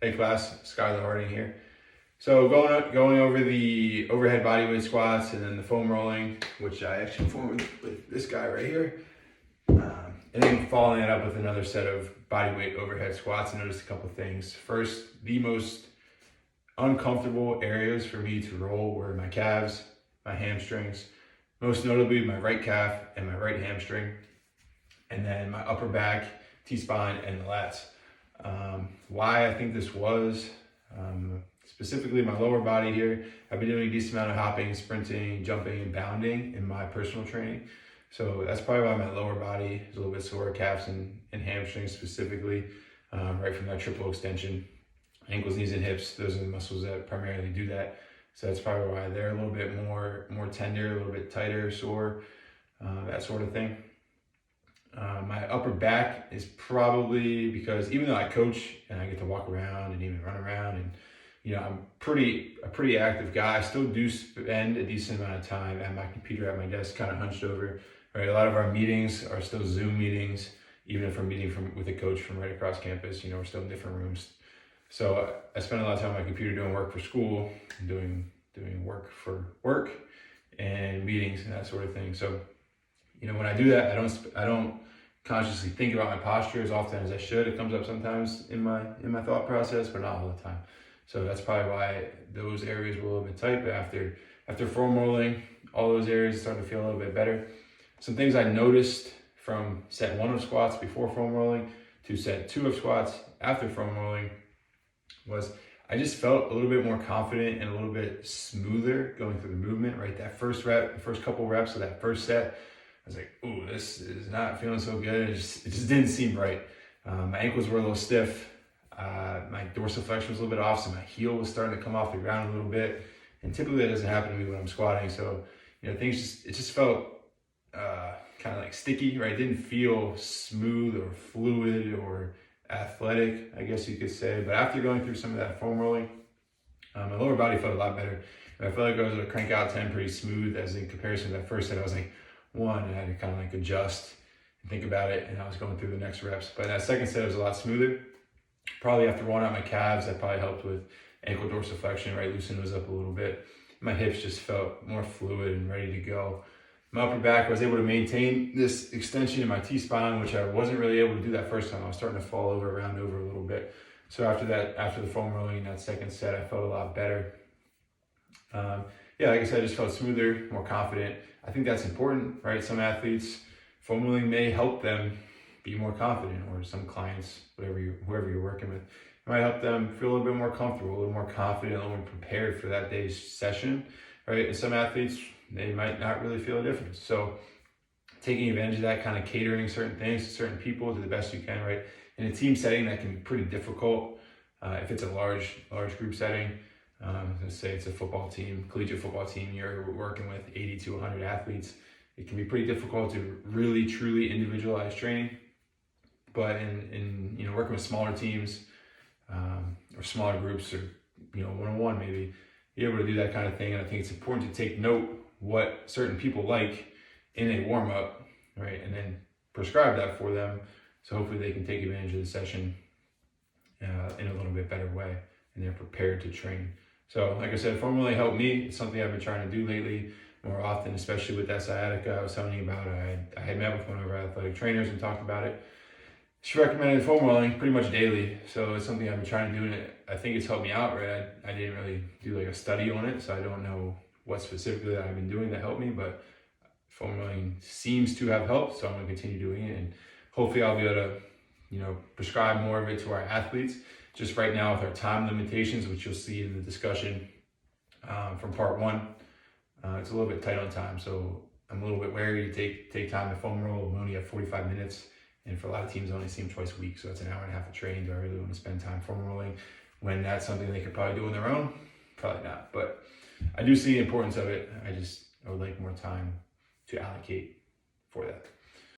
Hey class, Skylar Harding here. So going over the overhead bodyweight squats and then the foam rolling, which I actually formed with this guy right here, and then following it up with another set of bodyweight overhead squats. I noticed a couple things. First, the most uncomfortable areas for me to roll were my calves, my hamstrings, most notably my right calf and my right hamstring, and then my upper back, T-spine, and the lats. Why I think this was, specifically my lower body here, I've been doing a decent amount of hopping, sprinting, jumping, and bounding in my personal training. So that's probably why my lower body is a little bit sore, calves and hamstrings specifically, right from that triple extension. Ankles, knees, and hips, those are the muscles that primarily do that. So that's probably why they're a little bit more tender, a little bit tighter, sore, that sort of thing. My upper back is probably because even though I coach and I get to walk around and even run around, and I'm a pretty active guy, I still do spend a decent amount of time at my computer at my desk, kind of hunched over. Right, a lot of our meetings are still Zoom meetings, even if we're meeting with a coach from right across campus. We're still in different rooms. So I spend a lot of time on my computer doing work for school, doing work for work, and meetings and that sort of thing. So when I do that, I don't consciously think about my posture as often as I should. It comes up sometimes in my thought process, but not all the time. So that's probably why those areas were a little bit tight. But after foam rolling, all those areas started to feel a little bit better. Some things I noticed from set 1 of squats before foam rolling to set 2 of squats after foam rolling was I just felt a little bit more confident and a little bit smoother going through the movement, right? That first couple reps of that first set, I was like, ooh, this is not feeling so good. It just didn't seem right. My ankles were a little stiff. My dorsiflexion was a little bit off, so my heel was starting to come off the ground a little bit. And typically that doesn't happen to me when I'm squatting. So, it just felt kind of like sticky, right? It didn't feel smooth or fluid or athletic, I guess you could say. But after going through some of that foam rolling, my lower body felt a lot better. And I felt like I was able to crank out 10 pretty smooth, as in comparison to that first set. I was like, 1, and I had to kind of like adjust and think about it, and I was going through the next reps. But that second set was a lot smoother. Probably after rolling out my calves, that probably helped with ankle dorsiflexion, right? Loosen those up a little bit. My hips just felt more fluid and ready to go. My upper back, I was able to maintain this extension in my T-spine, which I wasn't really able to do that first time. I was starting to fall over, round over a little bit. So after the foam rolling in that second set, I felt a lot better. Like I said, I just felt smoother, more confident. I think that's important, right? Some athletes, foam rolling may help them be more confident, or some clients, whoever you're working with, it might help them feel a little bit more comfortable, a little more confident, a little more prepared for that day's session, right? And some athletes, they might not really feel a difference. So taking advantage of that, kind of catering certain things to certain people to the best you can, right? In a team setting, that can be pretty difficult. If it's a large group setting, let's say it's a football team, collegiate football team, you're working with 80 to 100 athletes. It can be pretty difficult to really, truly individualize training. But in working with smaller teams, or smaller groups, or one-on-one maybe, you're able to do that kind of thing. And I think it's important to take note what certain people like in a warm-up, right? And then prescribe that for them, so hopefully they can take advantage of the session in a little bit better way, and they're prepared to train. So like I said, foam rolling helped me. It's something I've been trying to do lately more often, especially with that sciatica I was telling you about. I had met with one of our athletic trainers and talked about it. She recommended foam rolling pretty much daily. So it's something I've been trying to do, and I think it's helped me out, right? I didn't really do like a study on it, so I don't know what specifically that I've been doing that helped me, but foam rolling seems to have helped, so I'm gonna continue doing it, and hopefully I'll be able to prescribe more of it to our athletes. Just right now with our time limitations, which you'll see in the discussion from part 1, it's a little bit tight on time, so I'm a little bit wary to take time to foam roll. We only have 45 minutes, and for a lot of teams, I only see them twice a week, so it's an hour and a half of training. Do I really want to spend time foam rolling when that's something they could probably do on their own? Probably not, but I do see the importance of it. I would like more time to allocate for that.